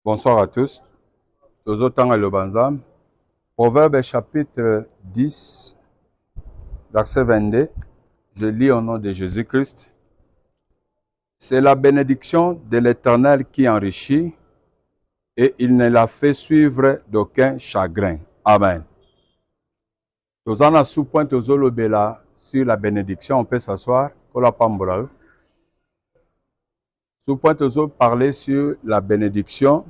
Bonsoir à tous. Tous autant à l'Obanzam. Proverbe chapitre 10, verset 22. Je lis au nom de Jésus-Christ. C'est la bénédiction de l'Éternel qui enrichit et il ne la fait suivre d'aucun chagrin. Amen. Tous en a sous-point tous olobela sur la bénédiction. On peut s'asseoir. Sous-point tous parler sur la bénédiction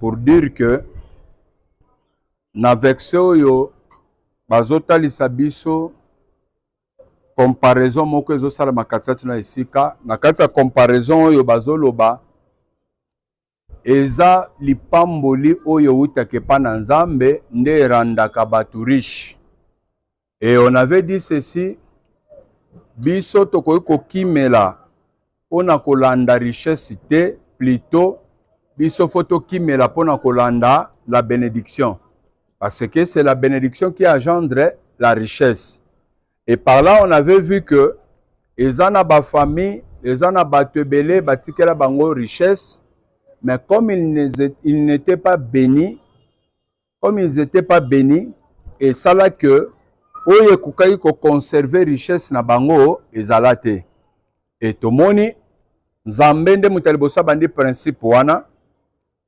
pour dire que na vexe oyo bazotalisa biso comparaison moko ezosala kati na esika na kati ya comparaison oyo bazoloba eza lipamboli oyo utake pa na Nzambe nde erandaka bato riche. Et on avait dit ceci, biso tokoki kokimela pona kolanda richesse te, plutôt biso foto kimela pona kolanda la bénédiction. Parce que c'est la bénédiction qui engendre la richesse. Et par là, on avait vu que les ba famille, les batebele, batikela bango richesse, mais comme ils n'étaient pas bénis, et ça là que oye kukai ko conserver richesse na bango ezalate. Et tomoni Nzambe nde mutalibosa bandi principe wana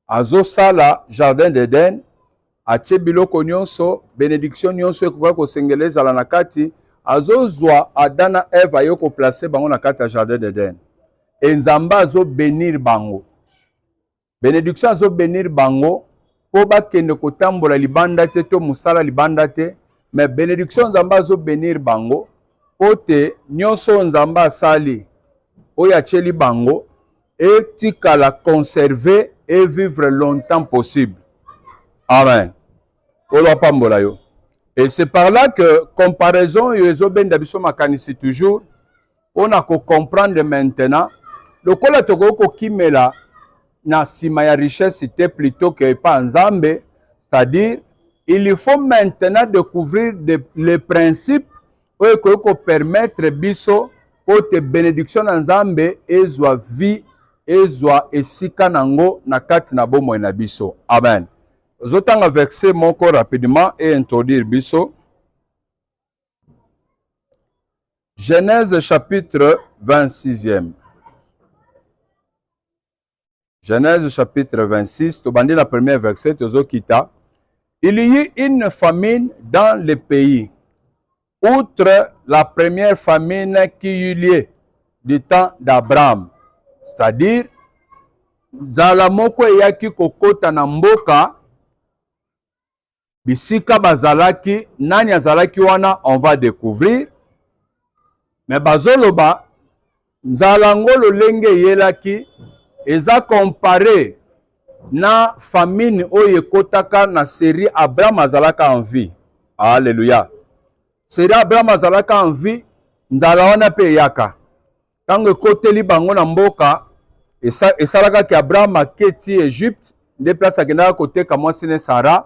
azo sala jardin d'Eden atie biloko nyonso bénédiction nyonso ekoka kosengela ezala na kati azozwa Adam na Eve ayo ko placer bango na kati ya jardin d'Eden. Et Nzambe azo bénir bango. Bénédiction azo bénir bango po bakende kotambola libanda te to musala libanda te, mais bénédiction Nzambe azo bénir bango po te nyonso Nzambe asali oyo atieli bango etikala conserver et vivre longtemps possible. Amen. Et c'est par là que comparaison yezobenda biso makanisi toujours on a ko comprendre maintenant le kola toko ko kimela na sima ya richesse te plutôt que pas Nzambe, c'est-à-dire il faut maintenant découvrir les principes oyo ko permettre biso po te bénédiction na Nzambe ezwa vie ezwa esika nango na kati na bomoi na biso. Amen. Zotanga verset moko rapidement et introduire biso. Genèse chapitre 26e. Genèse chapitre 26, tobandi la première verset tozokita. Il y eut une famine dans le pays. Outre la première famine qui eut lieu du temps d'Abraham. C'est-à-dire zala moko eyaki kokota na mboka bisika bazalaki nani azalaki wana on va découvrir, mais bazoloba nzala ngolo lenge yelaki eza comparé na famine oyo ekotaka na série Abraham azalaka en vie. Alléluia. Série Abraham azalaka en vie nzala wana pe yaka tango ekoteli bango na mboka esalaka ki Abraham aketi Egypte nde place akendaka koteka mwasi ne Sara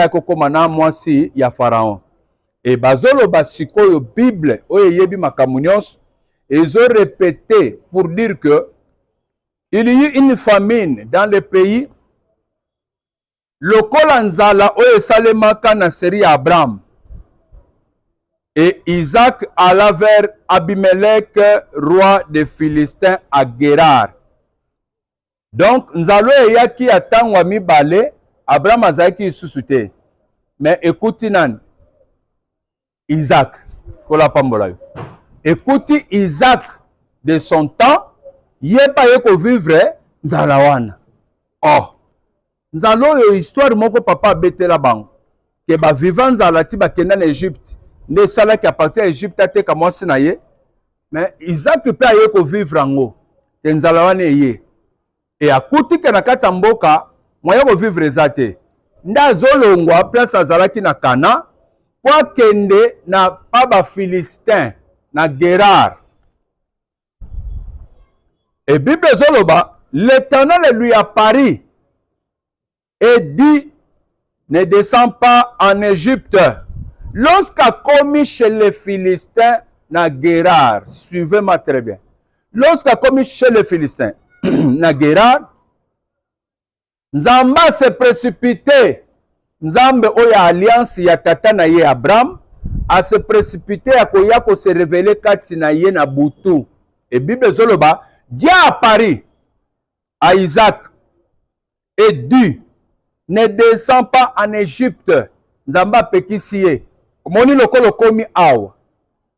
ya kokoma na mwasi ya Pharaon. Et bazoloba sikoyo Bible oyo yebi makambo nyonso ezo répété pour dire que il y eut une famine dans le pays. Lokola nzala oyo esalemaka na série ya Abraham. Et Isaac alla vers Abimelech, roi des Philistins, à Guérar. Donc, nzalo eyaki atangwa mibale, Abraham azaki isusu te. Mais écoutez nan, Isaac, kola pambola yo. Écoutez Isaac de son temps, yeba yeko vivre nzala wana. Oh, nzalo yo histoire moko papa betela bango. Ke ba vivant nzala ti bakenda na Egypte. Ne salaki à partir d'Égypte ateka mwasi na ye, mais Isaac pe aye ko vivre ango te nzala wana ye et akuti ke na kati ya mboka moye ko vivre ezate nda zolongwa place azalaki na Kana po akende na pa ba Philistin na Guérar. Et Bible zoloba l'Éternel lui apparut et dit ne descends pas en Égypte. Lorsqu'a commis chez les Philistins na Guérar, suivez-moi très bien. Lorsqu'a commis chez les Philistins na Guérar, Nzamba se précipité. Nzambe oya alliance ya tata na ye Abraham a se précipité ya koya ko se révéler kati na ye na butu. Et Bible zoloba, Dieu apparut à Isaac et dit, ne descends pas en Égypte. Nzamba pekisi ye. Moni lokolo komi awa.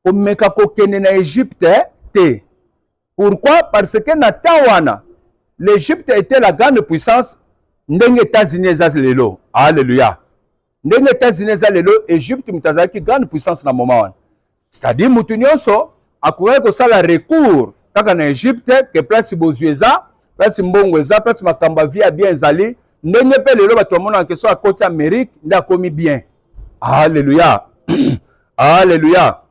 Komeka kokene na Égypte te. Pourquoi? Parce que na tawana l'Égypte était la grande puissance. Ndenge États-Unis lelo. Alléluia. Ndenge États-Unis lelo, Égypte mutazaki grande puissance na moment. C'est-à-dire mutu nyonso akoya ko sala recours kaka na Égypte que place bozueza, place mbongweza, place makamba via bien ezali, ndenge pe lelo bato mona question à côté Amérique nda komi bien. Alléluia. Alléluia.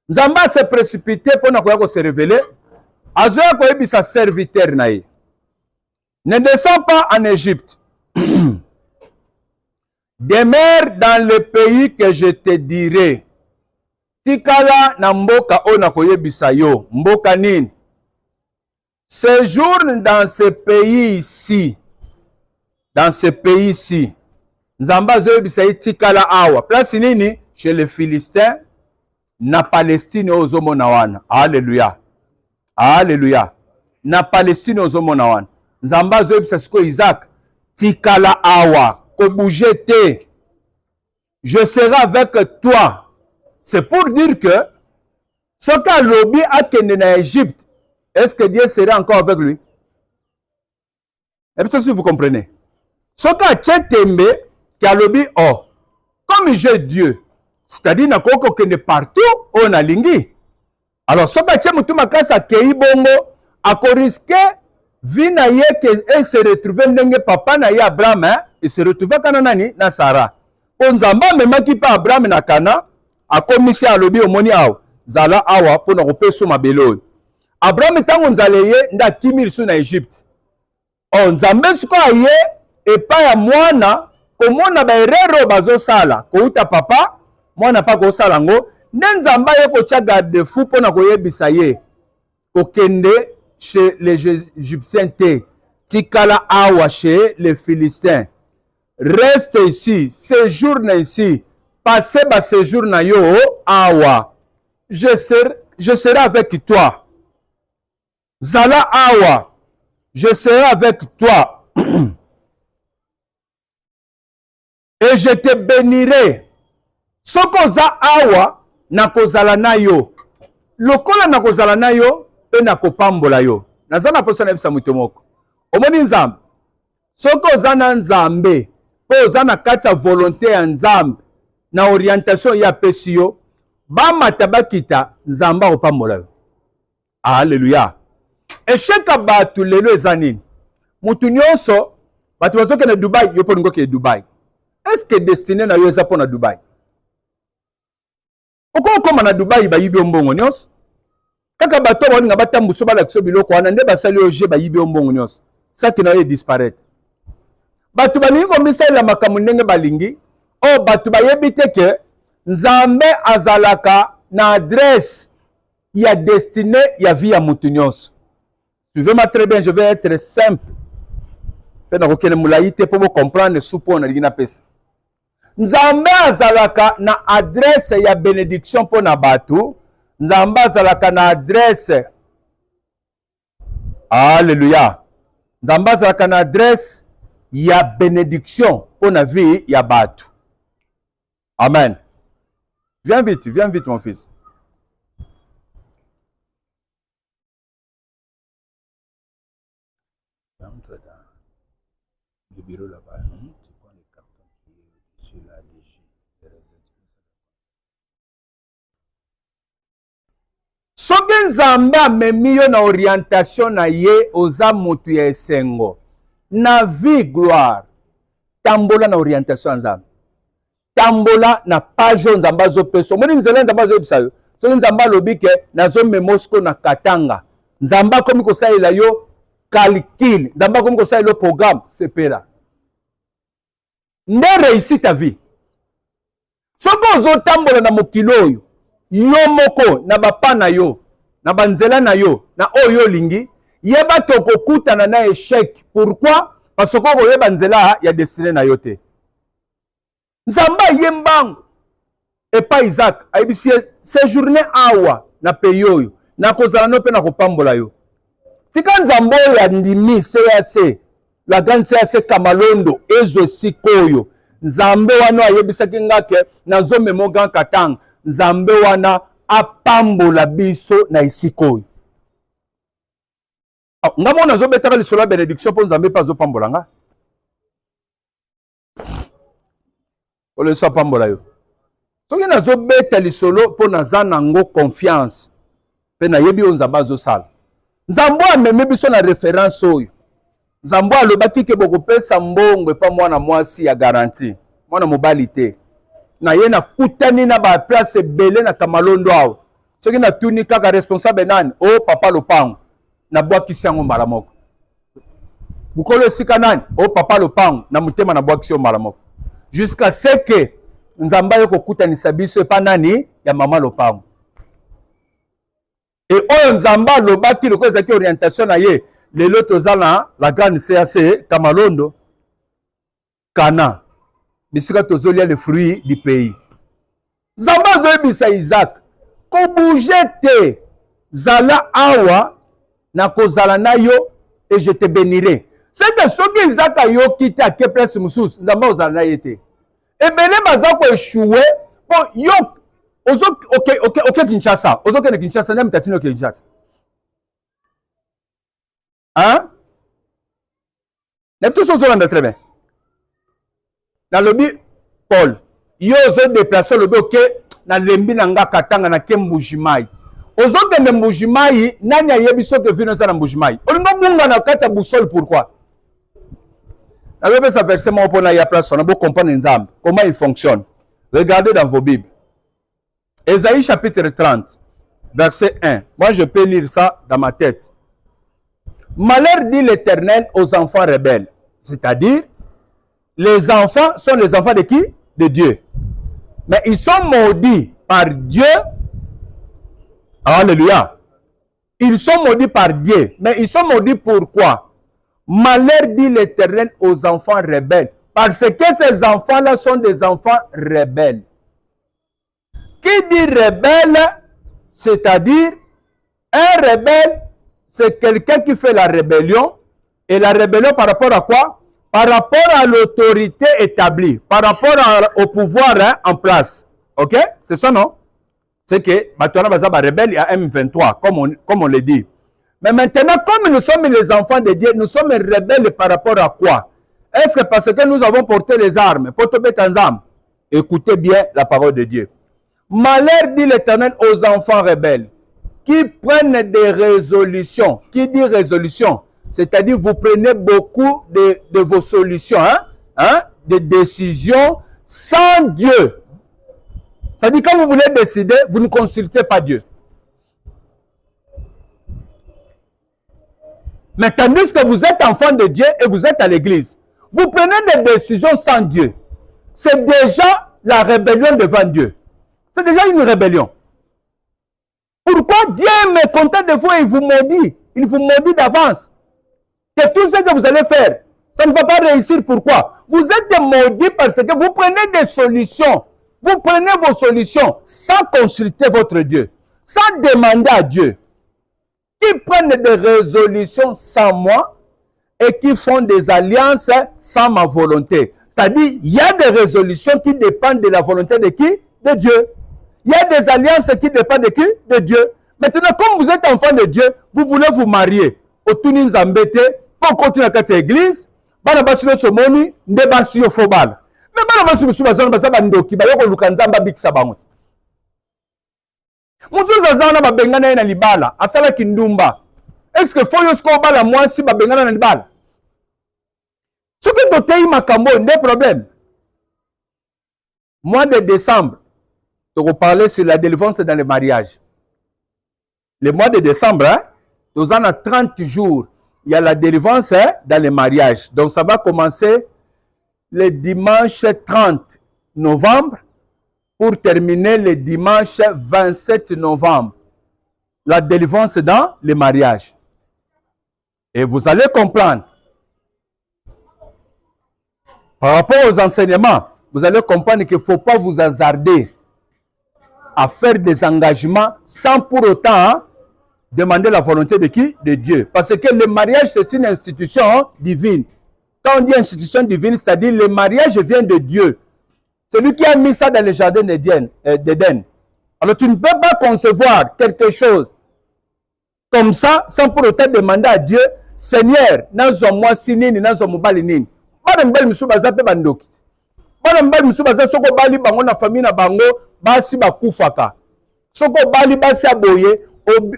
Nzamba se précipité pour na koya ko se révéler. Azoya ko ebisa serviteur na ye. Ne descends pas en Égypte. Demeure dans le pays que je te dirai. Tikala na mboka o na koyebisa yo. Mboka nini? Séjourne dans ce pays ici. Dans ce pays ici. Nzamba zoyebisa yi tikala awa. Place nini? Chez les Philistins. Na Palestine ozomona wana. Alléluia. Alléluia. Na Palestine ozomona wana. Nzamba zoyebisa siko Isaac. Tikala awa. Ko bouger te. Je serai avec toi. C'est pour dire que ce qu'a lobby a kende na Égypte, est-ce que Dieu serait encore avec lui? Et puis si vous comprenez. Ce qu'a Tchetembe qui a lobby, oh, comme j'ai Dieu, c'est-à-dire na koko kende partout, on a lingi. Alors ce qu'a Tchemutu makasa kei bongo, a ko risqué vie na ye que se retrouver ndenge papa na ye Abraham, hein, il se retrouve kana nani na Sarah. Pour Nzamba memaki pa Abraham na Kana, a komisi a lobi omoni awa, zala awa pour na kopeso mabelo. Abraham tango nzale ye nda kimir su na Egypte. Oh Nzambe suko aye epa ya mwana komona ba erreur bazo sala, ko uta papa, mwana pa ko sala ngo, nde Nzamba ye ko tia garde fou pour na koyebisa ye. Kokende chez les Égyptiens te, tikala awa chez les Philistins. Reste ici, séjourne ici, passez ma séjour na yo awa. Je serai avec toi. Zala awa, je serai avec toi. Et je te bénirai. Soko za awa na kozala na yo. Lokola na kozala na yo, pe na kopambola yo. Nazana posa na ebisa mutu moko. Omoni Nzambe. Soko za na Nzambe, po za na kati ya volonté ya Nzambe, na orientation ya pesi yo, ba matabakita Nzamba kopambola yo. Alléluia. Esheka batu lelo ezanini. Mutu nyonso, batu bazoke na Dubai, yo po ngoke Dubai. Est-ce que destiné na yo eza po na Dubai? Oko koma na Dubai ba yibi mbongo nyonso. Kaka bato ba nga batambuso bala kiso biloko wana nde basali oje ba yibi mbongo nyonso. Ça qui na ye disparaître. Batu balingi komisala makamu ndenge balingi. Oh batu bayebi te ke Nzambe azalaka na adresse ya destinée ya vie ya mutu nyonso. Suivez-moi très bien, je vais être simple. Pena kokele mulayi te po bo comprendre supo na ligina pesa. Nzambe azalaka na adresse ya bénédiction po na batu. Nzambe azalaka na adresse. Alléluia. Nzambe azalaka na adresse ya bénédiction po na vie ya batu. Amen. Viens vite mon fils. Entre dans le bureau là-bas. Tu prends le carton qui est sur la DG. Soki Nzambe amemi yo na orientation na ye oza mutu ya esengo. Na vie gloire. Tambola na orientation ya Nzambe. Tambola na page Nzambe azopeso. Moni nzela Nzambe azobisa yo. Soki Nzambe alobi ke nazo memosko na Katanga. Nzambe akomi kosalela yo calcul. Nzambe akomi kosalela yo programme. Sepela. Nde réussit ta vie. Soki ozotambola na mokili oyo, yo moko na bapa na yo, na banzela na yo, na oyo lingi, yeba tokokutana na échec. Pourquoi? parce que koyeba nzela ya destiné na yo te. Nzamba yembango epa Isaac ayebisi séjourner awa na pays oyo na kozala no pe na kopambola yo. Tika nzambo ya ndimi CAC la grande CAC Kamalondo ezwe sikoyo nzambe wana ayebisaki ngake nazo memo grand katanga nzambe wana apambola biso na isikoyo. Ngamo nazo betaka lisolo ya bénédiction po nzambe pa zo pambola nga. Ole so pambola yo. Soki nazo beta lisolo po naza nango confiance pe na yebi o nzamba zo sala. Nzambo ameme biso na référence oyo. Nzambo alobaki ke bokopesa mbongo epa mwana mwasi ya garantie. Mwana mobali te. Na ye na kutani na ba place ebele na Kamalondo awa. Soki na tuni kaka responsable nani? O papa Lopango. Na bwakisi yango mbala moko. Bukolo esika nani? O papa Lopango. Na mutema na bwakisi yango mbala moko. Jusqu'à ce que nzamba yo kokutanisa biso epa nani? Ya mama Lopango. Et oyo nzamba lobaki loko ezaki orientation na ye lelo tozala la grande CAC Kamalondo Kana bisika tozolia le fruit du pays. Nzamba zoyebisa Isaac ko bouger te zala awa na kozala na yo et je te bénirai. C'est que soki Isaac ayoki te ake place mususu nzamba ozala na ye te. Ebele baza ko échouer po yo ok Kinshasa. Ozo kene Kinshasa na mtatino Kinshasa. Hein? Les tous sont très bien. Dans le lobby Paul, yo ozo déplacer le lobby na lembi na nga katanga na Kembujimai. Ozo kene Mbujimai nani ayebiso ke vino za na Mbujimai. Olingo bunga na kati ya boussole pourquoi? Na bébé ça verset mon pona ya place on a beau comprendre nzambe comment il fonctionne. Regardez dans vos Bibles. Ésaïe chapitre 30, verset 1. Moi, je peux lire ça dans ma tête. Malheur dit l'Éternel aux enfants rebelles. C'est-à-dire, les enfants sont les enfants de qui? De Dieu. Mais ils sont maudits par Dieu. Alléluia. Ils sont maudits par Dieu. Mais ils sont maudits pourquoi? Malheur dit l'Éternel aux enfants rebelles. Parce que ces enfants-là sont des enfants rebelles. Qui dit rebelle, c'est-à-dire un rebelle, c'est quelqu'un qui fait la rébellion. Et la rébellion par rapport à quoi? Par rapport à l'autorité établie, par rapport au pouvoir en place. Ok? C'est ça, non? C'est que Batoana Bazaba rebelle à M23, comme on le dit. Mais maintenant, comme nous sommes les enfants de Dieu, nous sommes rebelles par rapport à quoi? Est-ce que parce que nous avons porté les armes, écoutez bien la parole de Dieu. Malheur dit l'Éternel aux enfants rebelles qui prennent des résolutions. Qui dit résolution? C'est-à-dire vous prenez beaucoup de vos solutions, de décisions sans Dieu. C'est-à-dire quand vous voulez décider, vous ne consultez pas Dieu. Mais tandis que vous êtes enfant de Dieu et vous êtes à l'église, vous prenez des décisions sans Dieu. C'est déjà la rébellion devant Dieu. C'est déjà une rébellion. Pourquoi Dieu est mécontent de vous et il vous maudit? Il vous maudit d'avance. Que tout ce que vous allez faire, ça ne va pas réussir. Pourquoi? Vous êtes maudits parce que vous prenez des solutions. Vous prenez vos solutions sans consulter votre Dieu, sans demander à Dieu. Qui prennent des résolutions sans moi et qui font des alliances sans ma volonté. C'est-à-dire, il y a des résolutions qui dépendent de la volonté de qui? De Dieu. Il y a des alliances qui dépendent de qui? De Dieu. Maintenant, comme vous êtes enfant de Dieu, vous voulez vous marier. Au Tunin Zambete, pour continuer à cette église, Banabasio Somoni, Ndebasio Fobal. Mais Banabasio Soubazan, Bazabandoki, Bayoko Lukanzamba Bixabamot. Moutou Zazana Babengana na Libala, Asala Kindumba. Est-ce que Foyo Skobala, moi, si Babengana na Libala? Ce que Dotei Makambo, des problèmes. Mois de décembre, tu reparler sur la délivrance dans le mariage. Le mois de décembre, nous en a 30 jours. Il y a la délivrance dans le mariage. Donc ça va commencer le dimanche 30 novembre pour terminer le dimanche 27 novembre. La délivrance dans le mariage. Et vous allez comprendre Par rapport aux enseignements, vous allez comprendre qu'il ne faut pas vous hasarder à faire des engagements sans pour autant demander la volonté de qui? De Dieu. Parce que le mariage, c'est une institution divine. Quand on dit institution divine, c'est-à-dire le mariage vient de Dieu. C'est lui qui a mis ça dans le jardin d'Éden. Alors tu ne peux pas concevoir quelque chose comme ça sans pour autant demander à Dieu, Seigneur, nazwa-moi sinini, nazwa mobali nini. Bana mbali misu baza pe bandoki. Bana mbali misu baza soko bali bango na famille na bango basi bakufaka. Soko bali basi aboye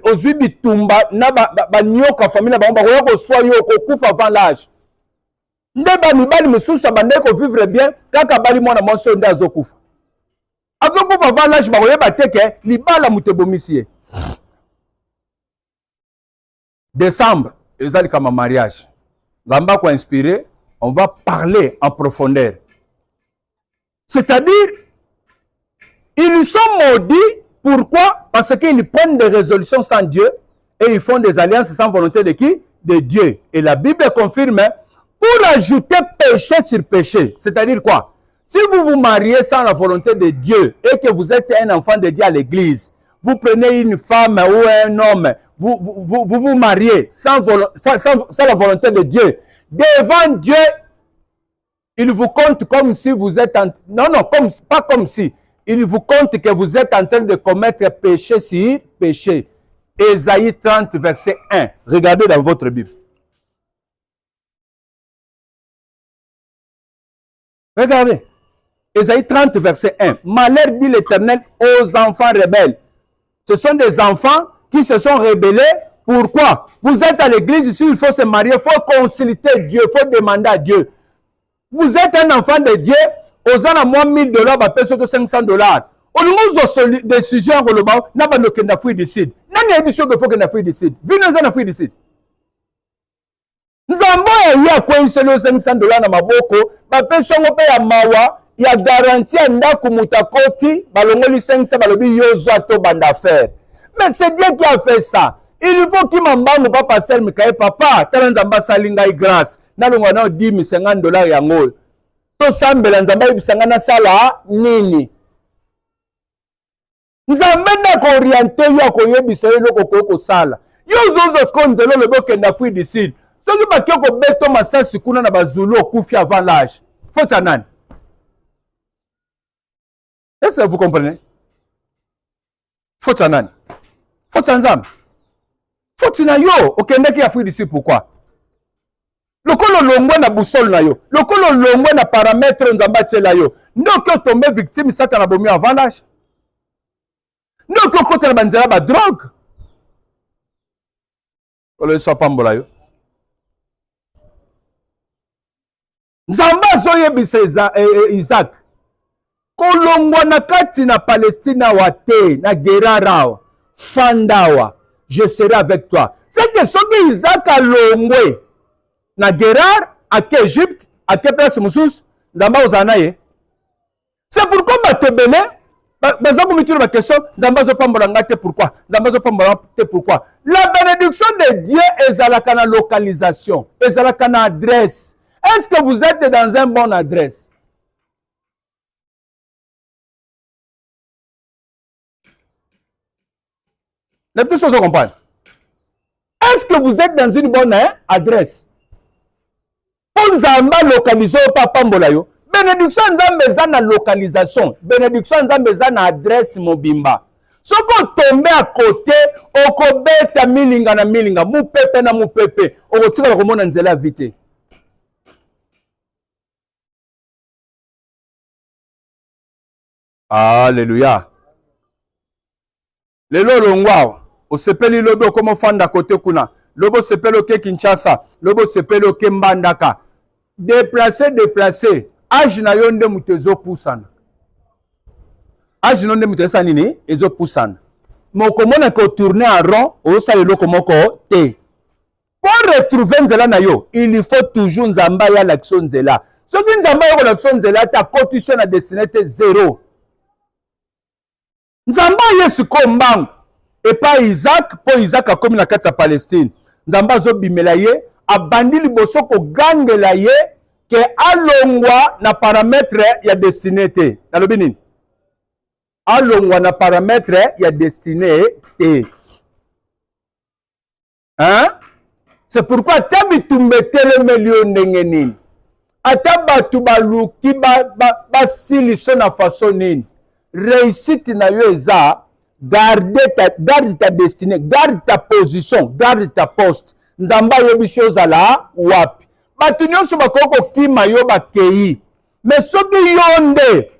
ozwi bitumba na banyoka famille na bango bakoya koswa yo kokufa avant l'âge. Nde bamibali misusu abandaki kovivre bien kaka bali mwana mwasi oyo nde azokufa. Azokufa avant l'âge bakoyeba te ke libala moto ebomisi ye. Décembre ezali kama mariage. Nzambe ko inspiré, on va parler en profondeur. C'est-à-dire, ils sont maudits. Pourquoi? Parce qu'ils prennent des résolutions sans Dieu et ils font des alliances sans volonté de qui? De Dieu. Et la Bible confirme, pour ajouter péché sur péché. C'est-à-dire quoi? Si vous vous mariez sans la volonté de Dieu et que vous êtes un enfant de Dieu à l'église, vous prenez une femme ou un homme, vous mariez sans la volonté de Dieu. Devant Dieu, il vous compte comme si vous êtes en... Non, pas comme si. Il vous compte que vous êtes en train de commettre péché sur péché. Ésaïe 30, verset 1. Regardez dans votre Bible. Regardez. Ésaïe 30, verset 1. Malheur dit l'Éternel aux enfants rebelles. Ce sont des enfants qui se sont rebellés. Pourquoi? Vous êtes à l'église ici, il faut se marier, il faut consulter Dieu, il faut demander à Dieu. Vous êtes un enfant de Dieu, aux ans à moins $1000, bah, peut-être $500. Au niveau de décision, on n'a pas de fruit de cidre. N'a pas édition qu'il faut que na fruit de cidre. Venez na fruit de cidre. Nous avons eu à quoi une seule $500 na maboko, bah, peut-être ya mawa, il y a garantie à ndako mutakoti, bah, l'ongoli 500, bah, l'obi yozo ato bandafer. Mais c'est Dieu qui a fait ça. Il faut qu'il m'embarque pas passer le papa, tel nzamba salinga grâce. Na longo na $10 $50 yango. To sambela nzamba ibisanga na sala nini. Nzamba na ko orienter yo ko yebisa yo loko ko sala. Yo zozo skonzelo le bokenda fui d'ici. Soki ba kyoko beto masasi kuna na bazulu okufi avant l'âge. Faut nani. Est-ce que vous comprenez? Faut nani. Faut nzamba. Faut na yo okenda ki afui d'ici pourquoi? Lokolo longwe na busol na yo. Lokolo longwe na paramètre nzamba tshela yo. Ndoko tombe victime sata na bomi avant l'âge. Ndoko kota na banzela ba drogue. Kolo so pambola yo. Nzamba zo yebisa Isaac. Kolongwa na kati na Palestine wate na Gerara Fandawa. Je serai avec toi. C'est que ce que Isaac a longwe na Gerar, à Égypte, à quelle place Moussous, Zamba Ozanaye. C'est pourquoi Batebele, Bazabo Mitur ma question, Zamba Zopambolangate pourquoi? Zamba Zopambolangate pourquoi? La bénédiction de Dieu est à la localisation, est à la adresse. Est-ce que vous êtes dans un bon adresse? Les petites choses à comprendre. Est-ce que vous êtes dans une bonne adresse? Pour Nzamba localiser papa mbola yo. Bénédiction Nzamba eza na localisation. Bénédiction Nzamba eza na adresse mobimba. Soko tombe à côté, okobeta milinga na milinga, mupepe na mupepe, okotika komona nzela vite. Alléluia. Lelo longwa, osepeli lobo komo fanda côté kuna. Lobo sepeli oke Kinshasa, lobo sepeli oke Mbandaka. Déplacé. Âge na yo nde mutu ezopusana. Âge no nde mutu esa nini ezopusana. Mokomona ko tourner en rond, osala eloko moko te. Pour retrouver nzela na yo, il faut toujours nzamba ya l'action nzela. Soki nzamba ya l'action nzela ta condition na destinité 0. Nzamba Yesu ko mbangu. Et pas Isaac, pour Isaac a comme na kati ya Palestine. Nzamba zo bimela ye, abandi liboso ko gangela ye, que alongwa na parametre ya destiné te. Nalobi nini? Alongwa na parametre ya destiné te. Hein? C'est pourquoi tabitumbe telemelio ndenge nini. Ata batu baluki basiliso na façon nini. Réussite na yo eza garde ta destinée, garde ta position, garde ta poste. Nzamba yebi chose ala wapi. Batu nyonso bakoko kima yo bakei. Mais soki yonde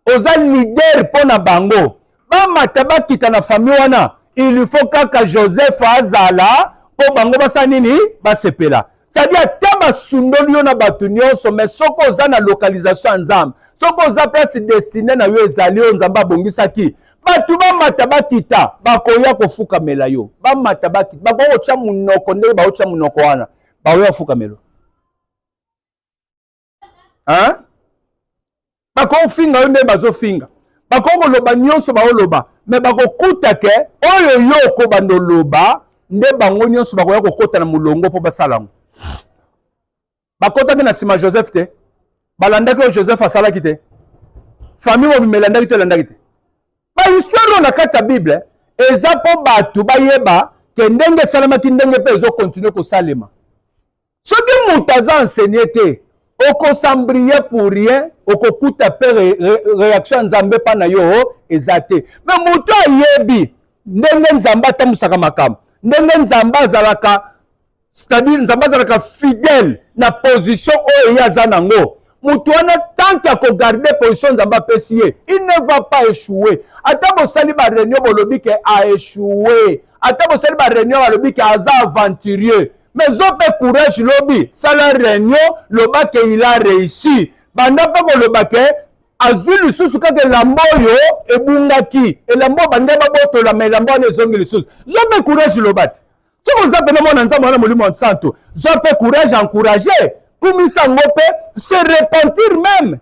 oza leader pona bango. Ba mataba kita na famille wana. Il faut kaka Joseph azala po bango basa nini basepela. C'est-à-dire taba sundoli yo na batu nyonso mais soko oza na localisation nzambe. Soko oza place destinée na yo ezali yo nzamba bongisa ki. Batu ba mataba kita bakoya kofuka mela yo. Ba mataba kita bako cha munoko ndenge ba cha munoko wana. Ba yo fuka melo. Hein? Bako finga yo nde bazo finga. Bako loba nyonso ba loba. Mais bako kuta ke oyo yo ko bando loba nde bango nyonso bako ya kokota na mulongo po basalango. Bakota na sima Joseph te. Balandaki Joseph asalaki te. Famille mo melandaki te landaki te. Ba histoire na kati ya Bible eza po batu bayeba ke ndenge salamaki ndenge pe ezo continuer ko salema. Soki mutaza enseigner te, oko sambrier pour rien, oko kuta pe réaction nzambe pa na yo ezate. Mais muto ayebi ndenge nzamba tamusaka makam. Ndenge nzamba zalaka c'est-à-dire nzamba zalaka fidèle na position oyo yaza nango. Mutu wana tant que garder position nzamba pesiye, il ne va pas échouer. Ata bosali ba réunion bolobi ke a échoué. Ata bosali ba réunion bolobi ke aza aventurier. Mais zope courage lobi, sala réunion loba ke il a réussi. Banda pa ko loba ke azwi lisusu kaka lambo yo ebungaki. Elambo bande baboto la mais lambo ne zongi lisusu. Zope courage lobati. Si vous avez mon ensemble, on a mon santo. Je peux courage encourager. Comme ça, on peut se repentir même.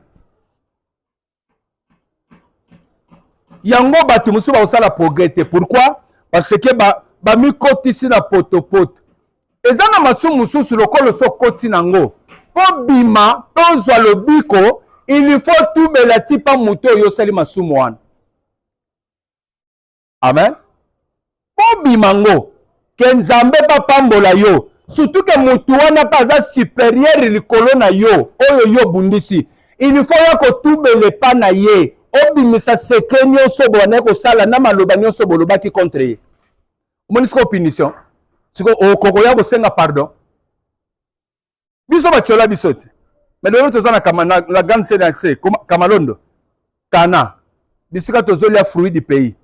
Yango batu musu ba osala progrès. Pourquoi? Parce que ba mi koti si na poto. Ezana masu musu sur le col so koti nango. Po bima, to zwa lobiko, il faut tout belati pa muto yo sali masu moan. Amen. Po bimango. Que nzambe pa pambola yo surtout que mutu wana pa za supérieur likolo na yo oyo yo bundisi il faut ya ko tubele pa na ye obimisa secret nyonso bwana ko sala na maloba nyonso bolobaki contre ye monisiko punition siko okoko ya ko senga pardon biso bachola bisote mais lelo tozana kama la grande CNC Kamalondo Kana bisika tozoli ya fruit du pays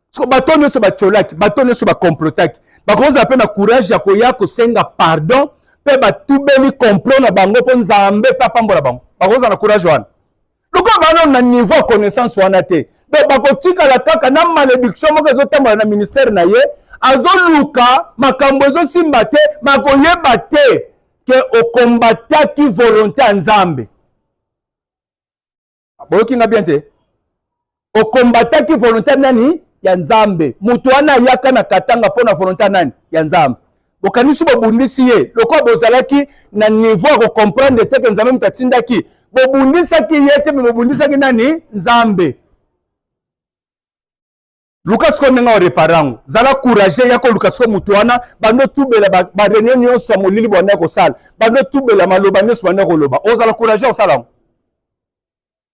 siko bato nyonso bacholaki bato nyonso bakomplotaki bakoza ape na courage ya koya kosenga pardon pe batubeli complot na bango po nzambe pa pambola bango bakoza na courage wana loko bana na niveau connaissance wana te be bakotika la kaka na malédiction moko ezotambola na ministère na ye azoluka makambo ezosimba te makoyeba te ke okombataki volonté ya nzambe boyoki nga bien te okombataki volonté nani ya nzambe mutu wana yaka na katanga pona volonté nani ya nzambe bokanisi bobundisi ye loko bozalaki na niveau ko comprendre te que nzambe mutatindaki bobundisaki ye te bobundisaki nani nzambe Lucas ko nenga reparango zala courage ya ko Lucas ko mutu wana bando tubela ba réunion nyonso molili bwana ko sala bando tubela maloba nyonso bwana ko loba ozala courage o sala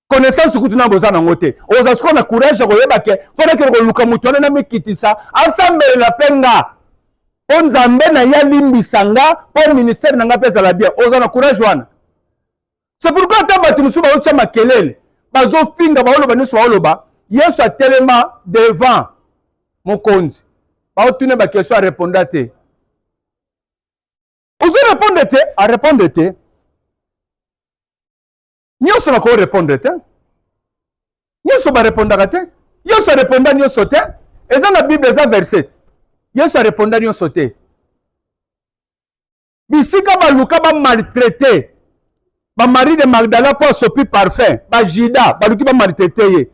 connaissance kutuna bozana ngote oza siko na courage ko yeba ke fona ke ko luka mutu na mikitisa asambele la penga po nzambe na ya limbisanga po ministère na nga pesa la bien oza na courage wana c'est pourquoi tabatu musuba ocha makelele bazo finga ba oloba nyonso ba oloba Yesu a tellement devant mokonzi ba otune ba question à répondre te ozo répondre te à répondre te nyonso na ko répondre te nyonso ba répondre te Yesu répondre nyonso te eza na Bible eza verset Yesu répondre nyonso te bisika ba luka ba maltraité ba mari de Magdala po sopi parfum ba Juda ba luki ba maltraité ye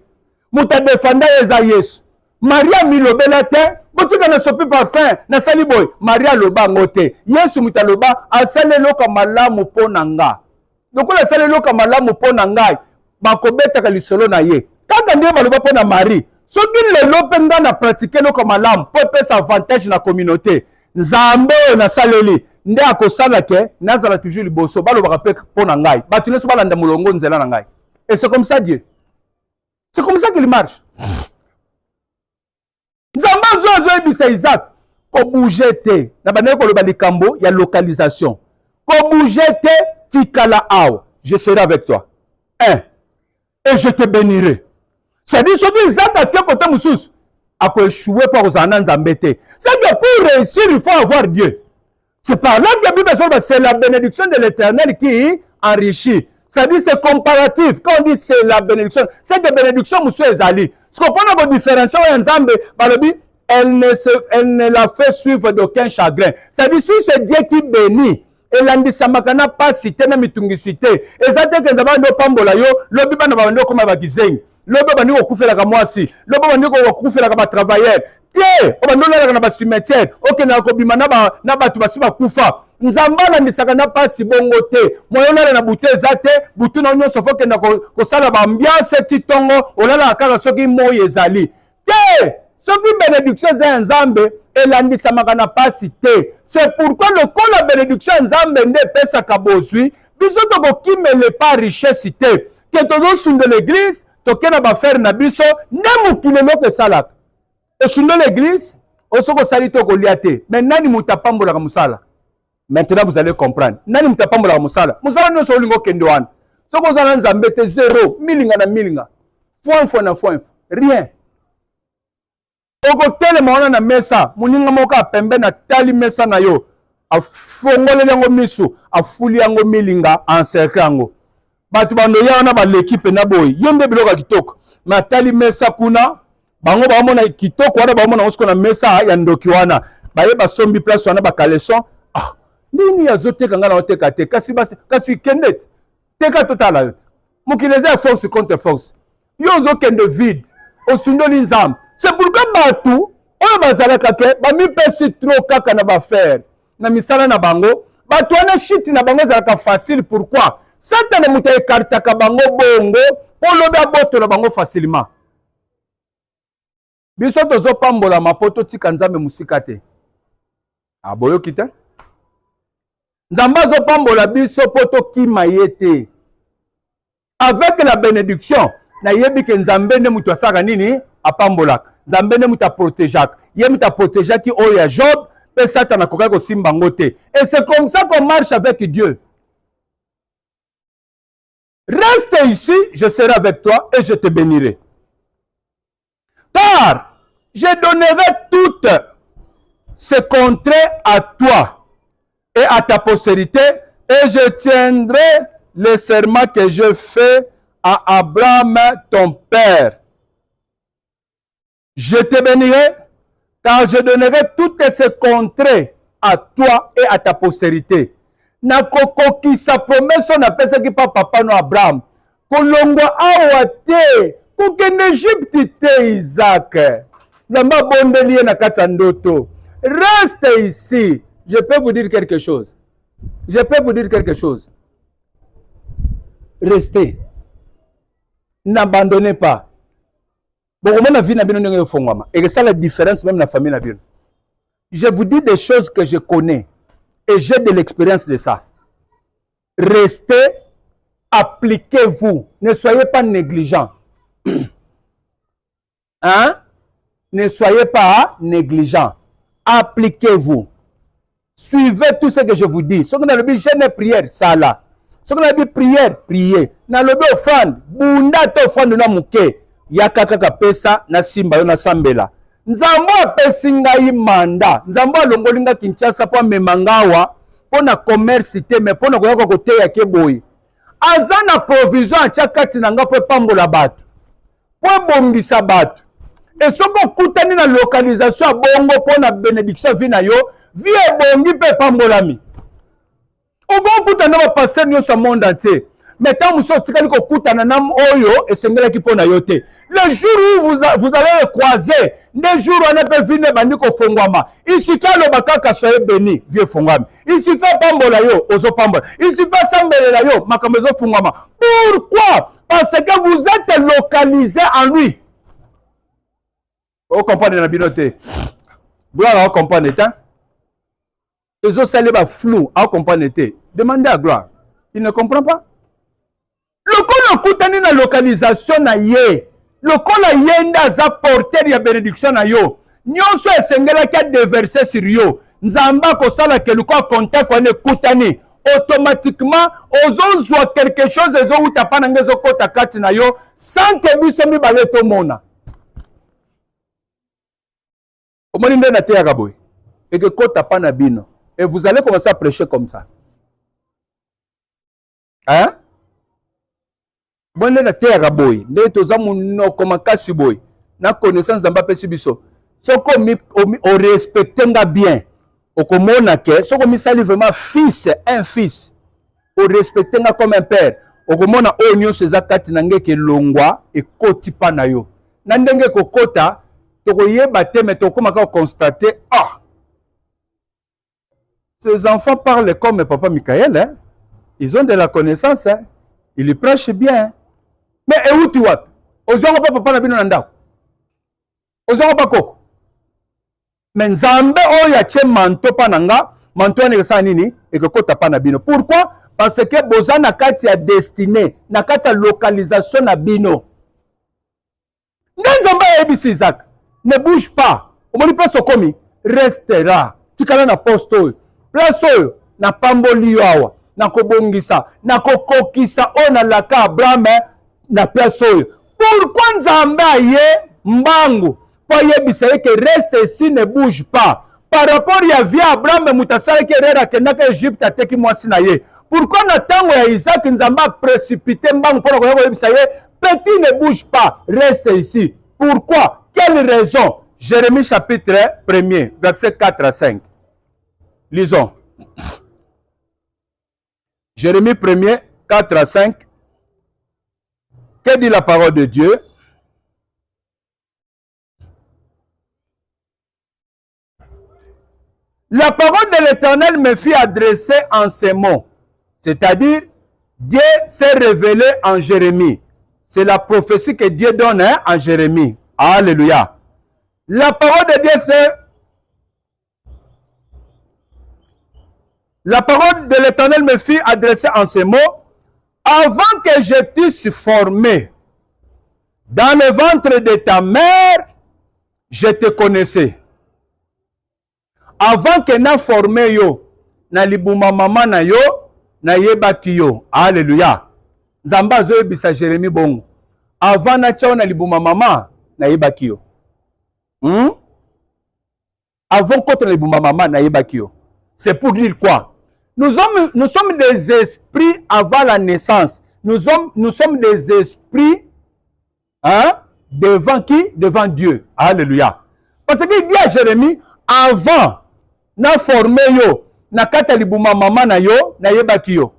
muta defanda eza Yesu Maria milobela te botika na sopi parfum na sali boy Maria loba ngote Yesu muta loba asale loka malamu po nanga Donc on a salé loka malamu pona ngai bakobetaka lisolo na ye kaka ndiye baloba pona Marie soki lelo pe nga na pratiquer loka malamu po pesa avantage na communauté nzambe na saleli nde akosala ke nazala toujours liboso balobaka pe pona ngai bato nyonso balanda molongo nzela na ngai. Et c'est comme ça Dieu, c'est comme ça qu'il marche. Nzambe zo ebisa Isaac ko bouger te na bandeko koloba likambo ya localisation ko bouger te tikala awa je serai avec toi et je te bénirai. C'est-à-dire que Isaac a fait côté Moussous a échoué par Ozana Nzambete. C'est que pour réussir il faut avoir Dieu. C'est par là que la Bible dit c'est la bénédiction de l'Éternel qui enrichit. C'est-à-dire c'est comparatif. Quand on dit c'est la bénédiction, c'est que bénédiction Moussou Ezali. Ce qu'on prend la différenciation Nzambe, elle ne la fait suivre d'aucun chagrin. C'est-à-dire si c'est Dieu qui bénit, elandisamakana pas cité na mitungisité ezate ke nzaba ndo pambola yo lobi bana bando koma bagizengi lobi bandi ko kufela ka mwasi lobi bandi ko kufela ka ba travailleur te obando la na ba cimetière OK na ko bima na batu basi ba kufa nzamba landisaka na pas bongo te moyo na butu ezate butu na nyonso foke na ko sala ba ambiance titongo olala kaka soki moyo ezali te soki bénédiction za nzambe elandisamaka na pasi te. C'est pourquoi le col la bénédiction nzambe nde pesaka bozwi biso tokokimele pa richesse te ke tozosunde l'église tokena bafere na biso nde mokili eloko esalaka esunde l'église osoko osali te okolia te mais nani moto apambolaka mosala. Maintenant vous allez comprendre nani moto apambolaka mosala nyonso olingo okende wana soki oza na nzambe te zéro milinga na milinga foinfo na foinfo rien. Okotelema wana na mesa muninga moko apembe na tali mesa na yo afongoleli yango misu afuli yango milinga encercle yango bato bando ya wana baleki pena boy yo nde biloko kitoko na tali mesa kuna bango baomona kitoko wana baomona osiko na mesa ya ndoki wana baye basombi place wana bakaleson nini azoteka nga na oteka te kasi kendet teka totala yo mokileze ya force contre force yo ozokende vide osundoli nzambe. C'est pourquoi batou oyo bazalaka ke bamipesi trop kaka na bafaire na misala na bango bato wana shiti na bango ezalaka facile. Pourquoi satana moto ekartaka bango bongo po lobi abotola bango facilement. Biso tozopambola mapoto tika nzambe musika te aboyoki te nzambe azopambola biso po tokima ye te avec la bénédiction na yebi ke nzambe nde moto asaka nini apambolaka nzambe nde moto aprotégeaka ye moto aprotégeaki oyo ya Job pe Satan akokaki kosimba ngo te. Et c'est comme ça qu'on marche avec Dieu. Reste ici, je serai avec toi et je te bénirai. Car je donnerai toutes ces contrées à toi et à ta postérité et je tiendrai le serment que je fais à Abraham ton père. Je te bénirai, car je donnerai toutes ces contrées à toi et à ta postérité. Na kokoki sa promesse on appelle ça qui papa no Abraham. Kolongwa awa te, kokende Egypte te Isaac. Namba bondeli na katandoto. Reste ici. Je peux vous dire quelque chose. Je peux vous dire quelque chose. Restez. N'abandonnez pas. Bon, et ça la différence même dans la famille. Je vous dis des choses que je connais et j'ai de l'expérience de ça. Restez, appliquez-vous. Ne soyez pas négligents. Hein? Ne soyez pas négligents. Appliquez-vous. Suivez tout ce que je vous dis. Ce qu'on a le but, jeûne prière, ça là. Ce qu'on a dit prière, priez. Na le but offrande, bunda to offrande na muke. Yakaka pesa na simba yo na sambela. Nzambo apesi ngai manda. Nzambo alongolinga Kinshasa po memangawa po na commerce te me po na koyaka koteya ke boy. Aza na provision achakati na nga po pambola bato. Po bongisa bato. Et soko kutani na localisation bongo po na bénédiction vina yo, vie bongi pe pambolami. Obo kutana ba pasteur nyo sa monde entier. Mais tant que le jour où vous allez le croiser, le jour où on a venir bandiko fongwama, il suffit le bakaka soye béni, vieux fongwami. Il suffit pambola yo, ozo pambola. Il suffit sambele yo, makamezo fongwama. Pourquoi? Parce que vous êtes localisé en lui. Vous comprenez la binote? Gloire à comprendre, hein? Les autres salés flou, à comprendre. Demandez à Gloire. Il ne comprend pas. Le col koutani na localisation na ye. Le col a yenda za porter ya bénédiction na yo. Nyonso esengela ki déverser sur yo. Nzamba ko sala ke luko contact ko ne koutani. Automatiquement, ozozwa quelque chose ezo utapa na ngezo kota kati na yo sans que biso mi baleto mona. Omoni nde na te ya kaboy. Et que kota pa na bino. Et vous allez commencer à prêcher comme ça. Hein? Bon, na terre boy, ne toza monoko makasi boy, na connaissance d'amba pesi biso. Soko o respectenga bien. O komona ke, soko mi sali vraiment fils, un fils. O respectenga comme un père. O komona o nyo seza kati na ngeke longwa e koti pa na yo. Na ndenge kokota, to koyeba te mais to komaka constater ah. Ces enfants parlent comme papa Michael, hein? Ils ont de la connaissance, hein? Ils prêchent bien. Hein? Mais où tu vois? Aux gens pas papa na bino nanda. Aux gens pas koko. Mais Nzambe o ya che manto pananga, manto ne sa nini et que kota pa na bino. Pourquoi? Parce que boza na kati ya destinée, na kati ya localisation na bino. Nzambe ya ebisi Isaac, ne bouge pas. Omoni place okomi, restera. Tikala na poste oyo. Place oyo na pamboli yo awa. Na kobongisa, na kokokisa o na laka Abraham na place oyo. Pourquoi Nzambe aye mbangu? Pour yebisa que reste ici, ne bouge pas. Par rapport à vie Abraham mutasala ke rera ke naka Egypte ateki mwasi na ye. Pourquoi na tango ya Isaac Nzambe a précipité mbangu pour ko yebisa ye petit ne bouge pas, reste ici. Pourquoi? Quelle raison? Jérémie chapitre 1er, verset 4 à 5. Lisons. Jérémie 1er, 4 à 5. Que dit la parole de Dieu? La parole de l'Éternel me fit adresser en ces mots. C'est-à-dire, Dieu s'est révélé en Jérémie. C'est la prophétie que Dieu donne en Jérémie. Alléluia. La parole de Dieu, c'est... La parole de l'Éternel me fit adresser en ces mots. Avant que je t'eusse formé dans le ventre de ta mère, je te connaissais. Avant que na formé yo, na libuma mama na yo, na yebaki yo. Alléluia. Nzamba zo yebisa Jérémie bongo. Avant na chao na libuma mama, na yebaki yo. Avant kote na libuma mama, na yebaki yo. C'est pour dire quoi? Nous sommes des esprits avant la naissance. Nous sommes des esprits devant qui? Devant Dieu. Alléluia. Parce qu'il dit à Jérémie, avant, na formé yo, na kata libuma mama na yo, na yebaki yo.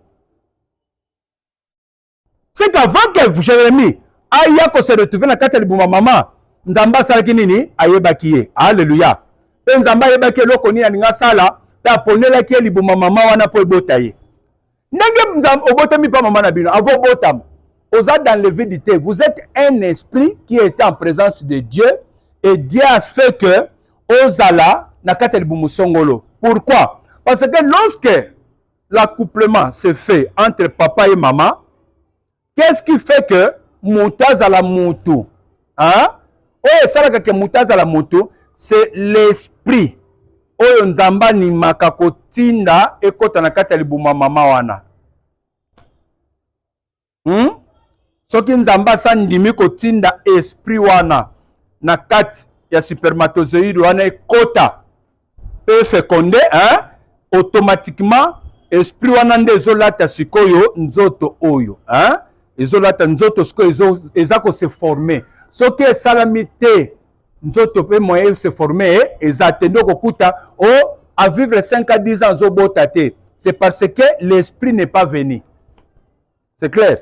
C'est qu'avant que Jérémie aïe ko se retrouver na kata libuma mama, Nzamba salaki nini? Ayebaki ye. Alléluia. Pe Nzamba yebaki loko ni aninga sala, ta ponela ki libuma mama wana po ebota ye. Ndenge Nzamba obotami pa mama na bino, avo botam. Vous êtes dans l'hérédité, vous êtes un esprit qui était en présence de Dieu et Dieu a fait que Ozala nakata libumu songolo. Pourquoi? Parce que lorsque l'accouplement se fait entre papa et maman, qu'est-ce qui fait que moutaza la moutou? Hein? Oye salaka ke moutaza la moutou, c'est l'esprit. Oyo Nzamba ni makakotinda ekota nakata libuma mama wana. Soki Nzamba sa ndimi kotinda esprit wana na kati ya spermatozoïde wana ekota pe fécondé, hein? Automatiquement esprit wana nde ezolata sikoyo nzoto oyo, hein? Ezolata nzoto sikoyo ezako se former. Soki esalami te nzoto pe moyen se former ezatendo kokuta o à vivre 5 à 10 ans zobota te. C'est parce que l'esprit n'est pas venu. C'est clair.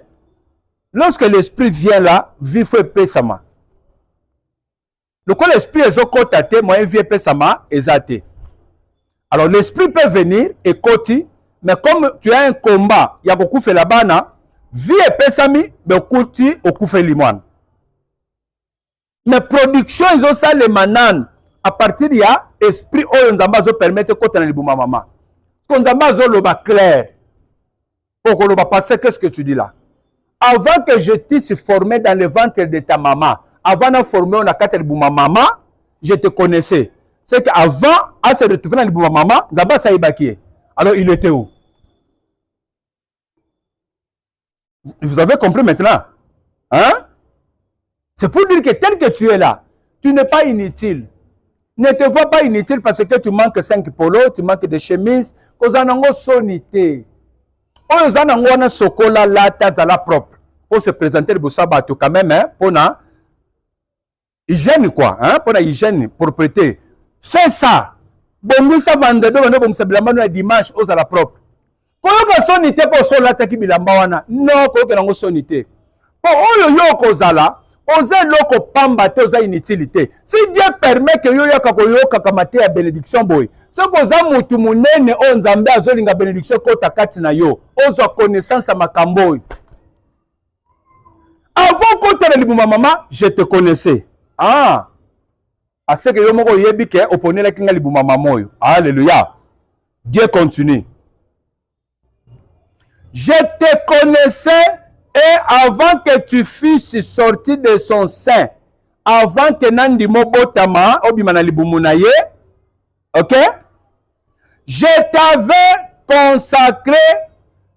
Lorsque l'esprit vient là, vie faut pesama. Le coup l'esprit est au côté, moi vie pesama ezate. Alors l'esprit peut venir et côté, mais comme tu as un combat, il y a beaucoup fait là-bas, vie et pesami, mais côté au coup fait limon. Mais production ils ont ça les manan. À partir de là, esprit oh nzamba zo permettre côté na libuma mama. Parce que nzamba zo loba clair. Pour que loba passer qu'est-ce que tu dis là? Avant que je t'ai formé dans le ventre de ta maman, avant de former on a quatre libuma maman, je te connaissais. C'est qu'avant à se retrouver dans libuma maman, nzamba ça ibaki. Alors il était où? Vous avez compris maintenant? Hein? C'est pour dire que tel que tu es là, tu n'es pas inutile. Ne te vois pas inutile parce que tu manques 5 polos, tu manques de chemises, que tu as sonité. On a un chocolat lata zala propre. Pour se présenter le boussabato quand même, hein, pour la hygiène quoi, hein, pour la hygiène, propreté. C'est ça. Bon, ça vendeur, on se blâme dimanche aux à la propre. Pour que sonité pour son lata qui bilambawana, non, pour que l'on sonité. Pour yo kozala. Oza loko pamba te oza inutilité. Si Dieu permet que yo yaka kamate ya bénédiction boy. Si oza mutu munene o nzambe azolinga bénédiction kota kati na yo, oza connaissance à makambo. Avant kota na libuma mama, je te connaissais. Ah. Ase que yo moko yebi ke oponela kinga libuma mama oyo. Alléluia. Dieu continue. Je te connaissais. Et avant que tu fusses sorti de son sein, avant que Nandi Mobotama, Obimana Libumunaye, ok? Je t'avais consacré,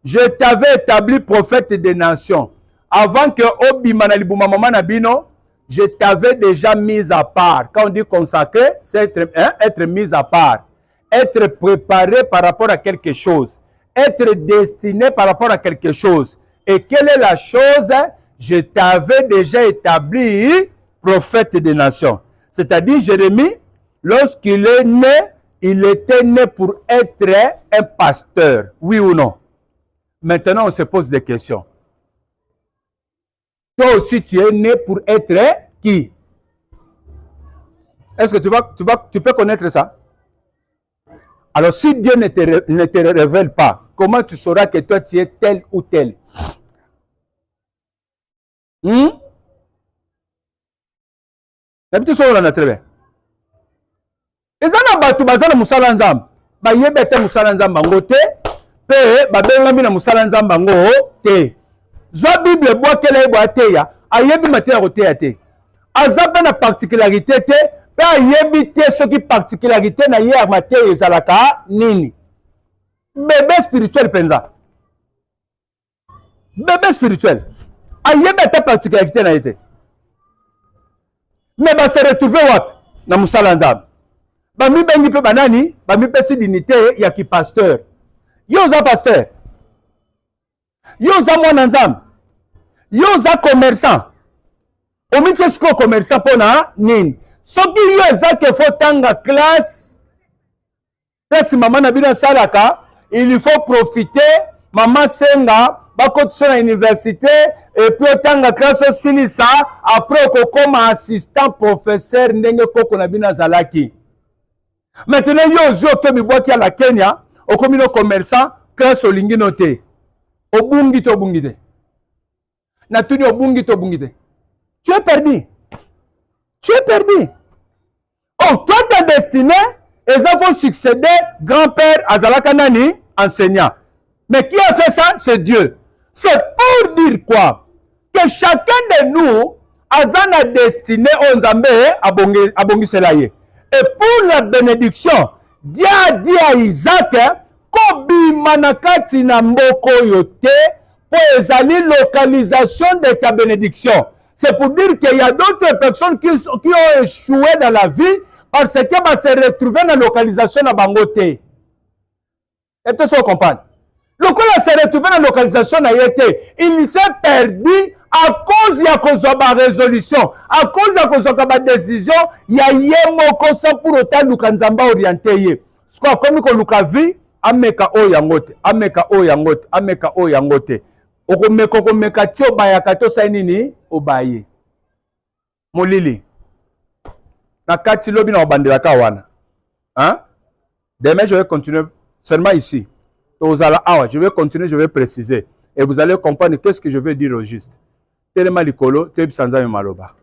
je t'avais établi prophète des nations. Avant que Obimana Libumama Nabino, je t'avais déjà mis à part. Quand on dit consacré, c'est être mis à part. Être préparé par rapport à quelque chose. Être destiné par rapport à quelque chose. Et quelle est la chose? Je t'avais déjà établi prophète des nations. C'est-à-dire, Jérémie, lorsqu'il est né, il était né pour être un pasteur. Oui ou non? Maintenant, on se pose des questions. Toi aussi, tu es né pour être qui? Est-ce que tu peux connaître ça? Alors, si Dieu ne te révèle pas, comment tu sauras que toi, tu es tel ou tel? D'habitude, on a très bien. Et ça n'a pas tout basé dans Moussala Nzam. Bah, y a bête Moussala Nzam bangote. Pe, bah, ben l'ami na Moussala Nzam bango te. Zwa Bible bois qu'elle est boité ya. Ayebi maté à roté à te. Azaba na particularité te. Pe ayebi te ce qui particularité na yé à maté et zalaka nini. Bébé spirituel penza. Bébé spirituel. Ayebi ta particularité na été. Mais bah se retrouver wap na Moussala Nzam. Bah mi bengi pe banani, bah mi pe si dignité ya ki pasteur. Yo za pasteur. Yo za mwana Nzam. Yo za commerçant. Omi chesko commerçant pona nini. Soki yo ezake faut tanga classe. Pesi maman na bina salaka, il faut profiter maman senga bakoti na université et puis tanga classe silisa après ko koma assistant professeur ndenge koko na bina zalaki. Maintenant yo zo ke bibwaki à la Kenya, au communaux commerçant classe olingi noté. Obungi to bungide. Natuni obungi to bungide. Tu es perdu. Tu es perdu. Oh, toi ta destinée, ils vont succéder grand-père Azalaka Nani, enseignant. Mais qui a fait ça? C'est Dieu. C'est pour dire quoi? Que chacun de nous a una destinée au Nzambe à Bongiselaye. Et pour la bénédiction, Dieu a dit à Isaac, Kobi manakati na mboko yote, pour les localisation de ta bénédiction. C'est pour dire qu'il y a d'autres personnes qui ont échoué dans la vie parce que va se retrouver dans la localisation de Bangote. Et tout ça, on comprend. Le coup là se retrouver dans la localisation de Yete, il s'est perdu à cause de la résolution, à cause de la décision, il y a yemo sans pour autant Lukanzamba orienté. Ce qu'on comme que Lukavi, ameka o yangote, ameka o yangote, ameka o yangote. okomeka tio bayaka to sai nini obaye molili na kati lobi na obandelaka wana hein. Demain je vais continuer seulement ici tozala awa, je vais continuer, je vais préciser et vous allez comprendre qu'est-ce que je veux dire au juste tellement likolo te bisanza maloba.